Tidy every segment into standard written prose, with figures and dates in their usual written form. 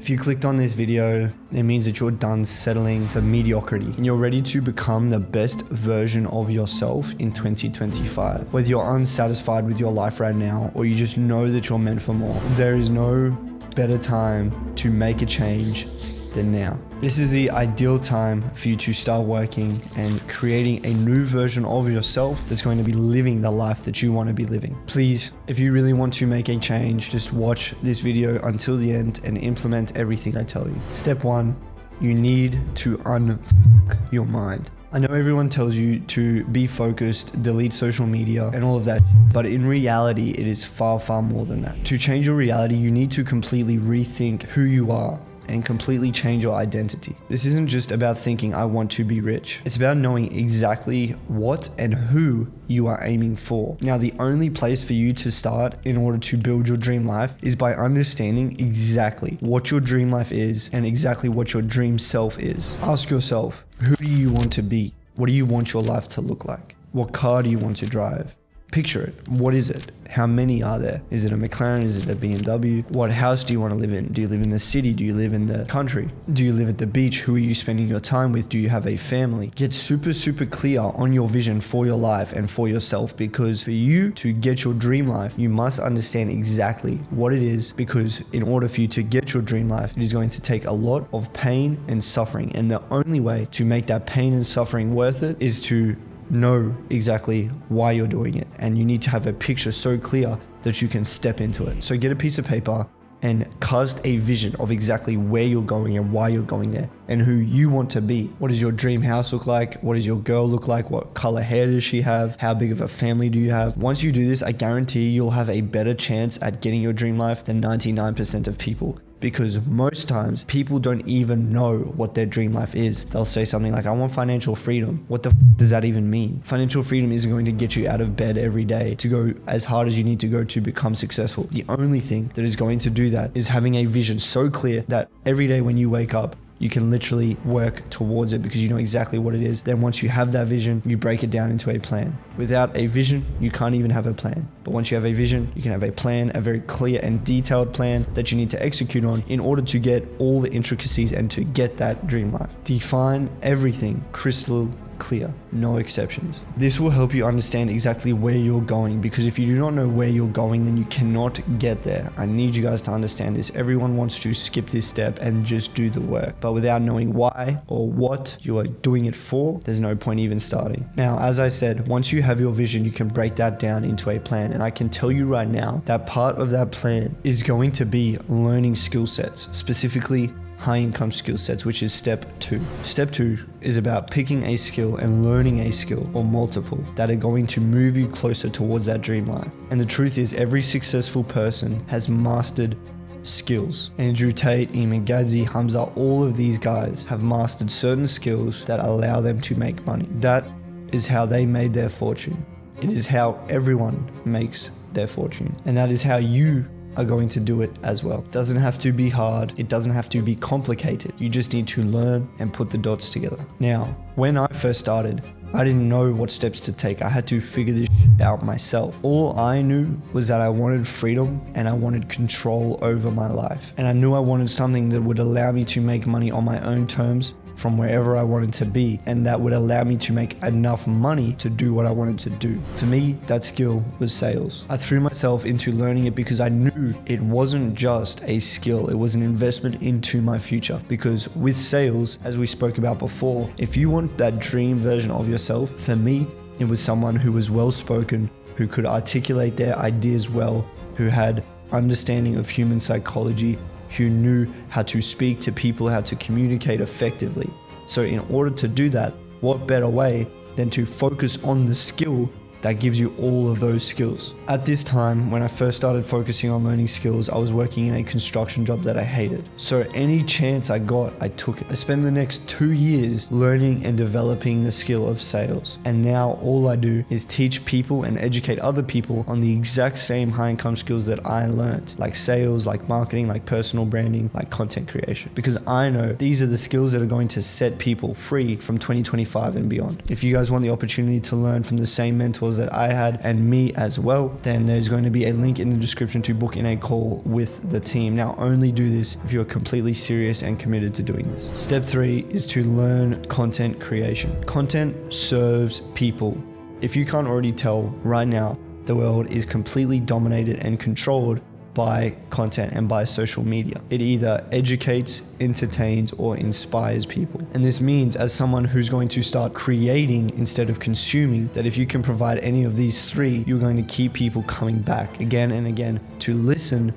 If you clicked on this video, it means that you're done settling for mediocrity and you're ready to become the best version of yourself in 2025. Whether you're unsatisfied with your life right now or you just know that you're meant for more, there is no better time to make a change than now. This is the ideal time for you to start working and creating a new version of yourself that's going to be living the life that you want to be living. Please, if you really want to make a change, just watch this video until the end and implement everything I tell you. Step 1, you need to unfuck your mind. I know everyone tells you to be focused, delete social media and all of that, but in reality, it is far, far more than that. To change your reality, you need to completely rethink who you are and completely change your identity. This isn't just about thinking, I want to be rich. It's about knowing exactly what and who you are aiming for. Now, the only place for you to start in order to build your dream life is by understanding exactly what your dream life is and exactly what your dream self is. Ask yourself, who do you want to be? What do you want your life to look like? What car do you want to drive? Picture it. What is it? How many are there? Is it a McLaren? Is it a BMW? What house do you want to live in? Do you live in the city? Do you live in the country? Do you live at the beach? Who are you spending your time with? Do you have a family? Get super, super clear on your vision for your life and for yourself, because for you to get your dream life, you must understand exactly what it is, because in order for you to get your dream life, it is going to take a lot of pain and suffering. And the only way to make that pain and suffering worth it is to know exactly why you're doing it, and you need to have a picture so clear that you can step into it. So get a piece of paper and cast a vision of exactly where you're going and why you're going there and who you want to be. What does your dream house look like? What does your girl look like? What color hair does she have? How big of a family do you have? Once you do this, I guarantee you'll have a better chance at getting your dream life than 99% of people. Because most times people don't even know what their dream life is. They'll say something like, I want financial freedom. What the does that even mean? Financial freedom isn't going to get you out of bed every day to go as hard as you need to go to become successful. The only thing that is going to do that is having a vision so clear that every day when you wake up, you can literally work towards it because you know exactly what it is. Then once you have that vision, you break it down into a plan. Without a vision, you can't even have a plan. But once you have a vision, you can have a plan, a very clear and detailed plan that you need to execute on in order to get all the intricacies and to get that dream life. Define everything crystal clear, no exceptions. This will help you understand exactly where you're going, because if you do not know where you're going, then you cannot get there. I need you guys to understand this. Everyone wants to skip this step and just do the work, but without knowing why or what you are doing it for, there's no point even starting. Now, as I said, once you have your vision, you can break that down into a plan, and I can tell you right now that part of that plan is going to be learning skill sets, specifically high income skill sets, which is step 2. Step 2 is about picking a skill and learning a skill or multiple that are going to move you closer towards that dream life. And the truth is, every successful person has mastered skills. Andrew Tate, Eamon Gadzhi, Hamza, all of these guys have mastered certain skills that allow them to make money. That is how they made their fortune. It is how everyone makes their fortune. And that is how you are going to do it as well. It doesn't have to be hard. It doesn't have to be complicated. You just need to learn and put the dots together. Now, when I first started, I didn't know what steps to take. I had to figure this out myself. All I knew was that I wanted freedom and I wanted control over my life. And I knew I wanted something that would allow me to make money on my own terms from wherever I wanted to be, and that would allow me to make enough money to do what I wanted to do. For me, that skill was sales. I threw myself into learning it because I knew it wasn't just a skill, it was an investment into my future. Because with sales, as we spoke about before, if you want that dream version of yourself, for me, it was someone who was well-spoken, who could articulate their ideas well, who had understanding of human psychology, who knew how to speak to people, how to communicate effectively. So in order to do that, what better way than to focus on the skill that gives you all of those skills. At this time, when I first started focusing on learning skills, I was working in a construction job that I hated. So any chance I got, I took it. I spent the next 2 years learning and developing the skill of sales. And now all I do is teach people and educate other people on the exact same high income skills that I learned, like sales, like marketing, like personal branding, like content creation. Because I know these are the skills that are going to set people free from 2025 and beyond. If you guys want the opportunity to learn from the same mentors mentors that I had and me as well, then there's going to be a link in the description to book in a call with the team. Now, only do this if you're completely serious and committed to doing this. Step 3 is to learn content creation. Content serves people. If you can't already tell right now, the world is completely dominated and controlled by content and by social media. It either educates, entertains, or inspires people. And this means, as someone who's going to start creating instead of consuming, that if you can provide any of these 3, you're going to keep people coming back again and again to listen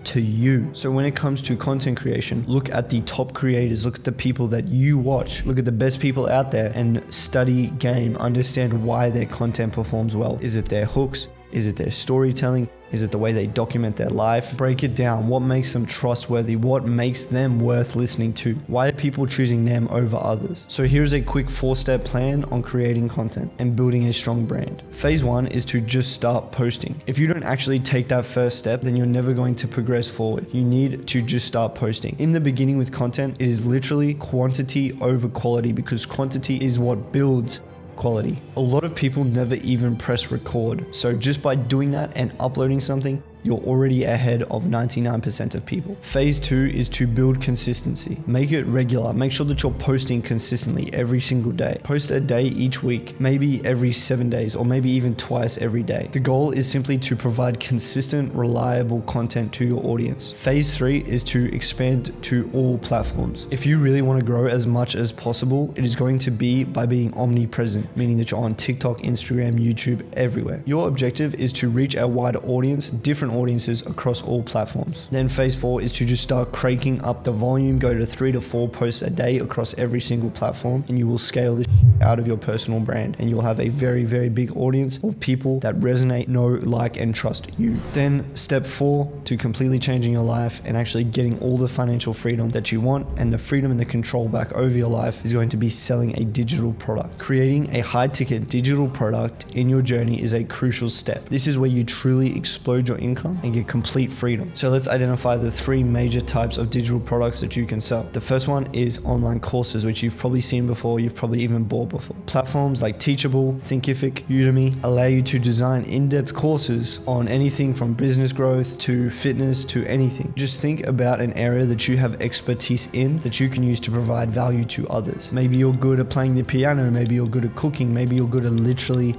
to you. So when it comes to content creation, look at the top creators, look at the people that you watch, look at the best people out there and study game, understand why their content performs well. Is it their hooks? Is it their storytelling? Is it the way they document their life? Break it down. What makes them trustworthy? What makes them worth listening to? Why are people choosing them over others? So here's a quick 4-step plan on creating content and building a strong brand. Phase 1 is to just start posting. If you don't actually take that first step, then you're never going to progress forward. You need to just start posting. In the beginning with content, it is literally quantity over quality, because quantity is what builds quality. A lot of people never even press record. So just by doing that and uploading something, you're already ahead of 99% of people. Phase 2 is to build consistency. Make it regular. Make sure that you're posting consistently every single day. Post a day each week, maybe every 7 days, or maybe even twice every day. The goal is simply to provide consistent, reliable content to your audience. Phase 3 is to expand to all platforms. If you really want to grow as much as possible, it is going to be by being omnipresent, meaning that you're on TikTok, Instagram, YouTube, everywhere. Your objective is to reach a wider audience, different audiences across all platforms. Then phase 4 is to just start cranking up the volume, go to 3 to 4 posts a day across every single platform, and you will scale this out of your personal brand, and you'll have a very, very big audience of people that resonate, know, like, and trust you. Then step 4 to completely changing your life and actually getting all the financial freedom that you want and the freedom and the control back over your life is going to be selling a digital product. Creating a high ticket digital product in your journey is a crucial step. This is where you truly explode your income and get complete freedom. So let's identify the 3 major types of digital products that you can sell. The first one is online courses, which you've probably seen before, you've probably even bought before. Platforms like Teachable, Thinkific, Udemy allow you to design in-depth courses on anything from business growth to fitness to anything. Just think about an area that you have expertise in that you can use to provide value to others. Maybe you're good at playing the piano, maybe you're good at cooking, maybe you're good at literally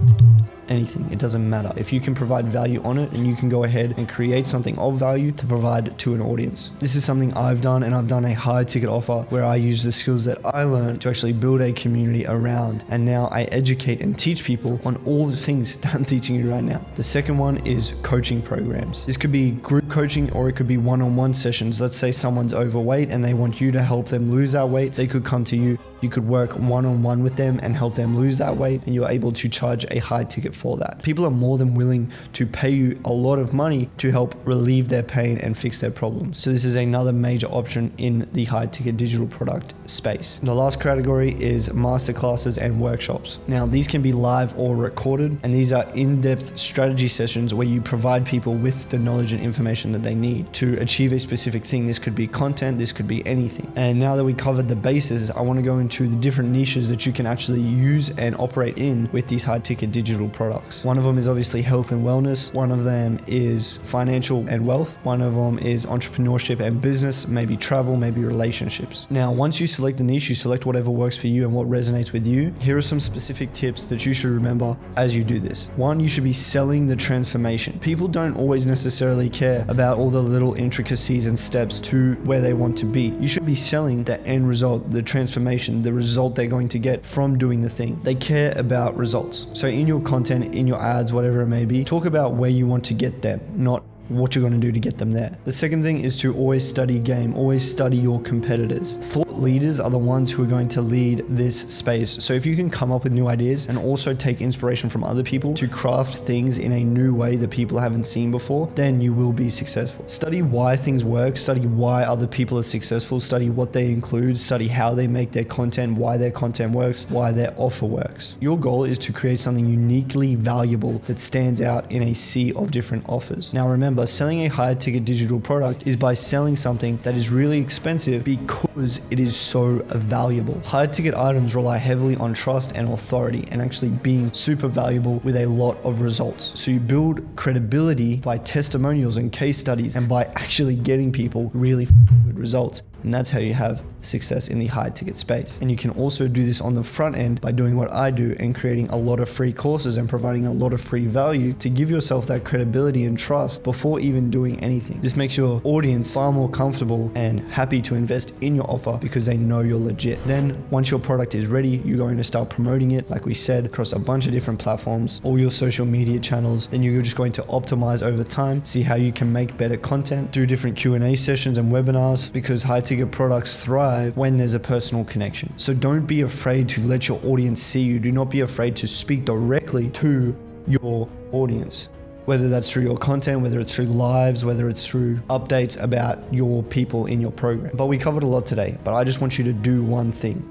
anything. It doesn't matter. If you can provide value on it, then you can go ahead and create something of value to provide to an audience. This is something I've done, and I've done a high ticket offer where I use the skills that I learned to actually build a community around, and now I educate and teach people on all the things that I'm teaching you right now. The second one is coaching programs. This could be group coaching or it could be one-on-one sessions. Let's say someone's overweight and they want you to help them lose that weight. They could come to you. You could work one-on-one with them and help them lose that weight, and you're able to charge a high ticket for that. People are more than willing to pay you a lot of money to help relieve their pain and fix their problems. So this is another major option in the high ticket digital product space. The last category is masterclasses and workshops. Now, these can be live or recorded, and these are in-depth strategy sessions where you provide people with the knowledge and information that they need to achieve a specific thing. This could be content, this could be anything. And now that we covered the bases, I want to go into the different niches that you can actually use and operate in with these high ticket digital products. One of them is obviously health and wellness. One of them is financial and wealth. One of them is entrepreneurship and business, maybe travel, maybe relationships. Now, once you select the niche, you select whatever works for you and what resonates with you. Here are some specific tips that you should remember as you do this. 1, you should be selling the transformation. People don't always necessarily care about all the little intricacies and steps to where they want to be. You should be selling the end result, the transformation, the result they're going to get from doing the thing. They care about results. So in your content, in your ads, whatever it may be, talk about where you want to get them, not what you're going to do to get them there. The second thing is to always study game, always study your competitors. Thought leaders are the ones who are going to lead this space. So if you can come up with new ideas and also take inspiration from other people to craft things in a new way that people haven't seen before, then you will be successful. Study why things work, study why other people are successful, study what they include, study how they make their content, why their content works, why their offer works. Your goal is to create something uniquely valuable that stands out in a sea of different offers. Now remember, remember, selling a higher ticket digital product is by selling something that is really expensive because it is so valuable. Higher ticket items rely heavily on trust and authority and actually being super valuable with a lot of results. So you build credibility by testimonials and case studies and by actually getting people really good results. And that's how you have success in the high ticket space. And you can also do this on the front end by doing what I do and creating a lot of free courses and providing a lot of free value to give yourself that credibility and trust before even doing anything. This makes your audience far more comfortable and happy to invest in your offer because they know you're legit. Then once your product is ready, you're going to start promoting it, like we said, across a bunch of different platforms, all your social media channels. Then you're just going to optimize over time, see how you can make better content, do different Q&A sessions and webinars, because high ticket products thrive when there's a personal connection. So don't be afraid to let your audience see you. Do not be afraid to speak directly to your audience, whether that's through your content, whether it's through lives, whether it's through updates about your people in your program. But we covered a lot today, but I just want you to do one thing.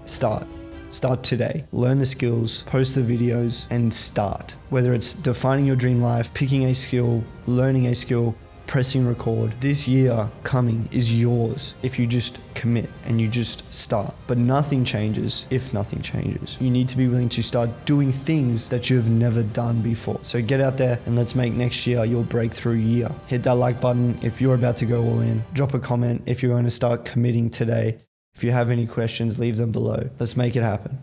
Start today. Learn the skills, post the videos, and start. Whether it's defining your dream life, picking a skill, learning a skill, pressing record. This year coming is yours if you just commit and you just start. But nothing changes if nothing changes. You need to be willing to start doing things that you have never done before. So get out there and let's make next year your breakthrough year. Hit that like button if you're about to go all in. Drop a comment if you're going to start committing today. If you have any questions, leave them below. Let's make it happen.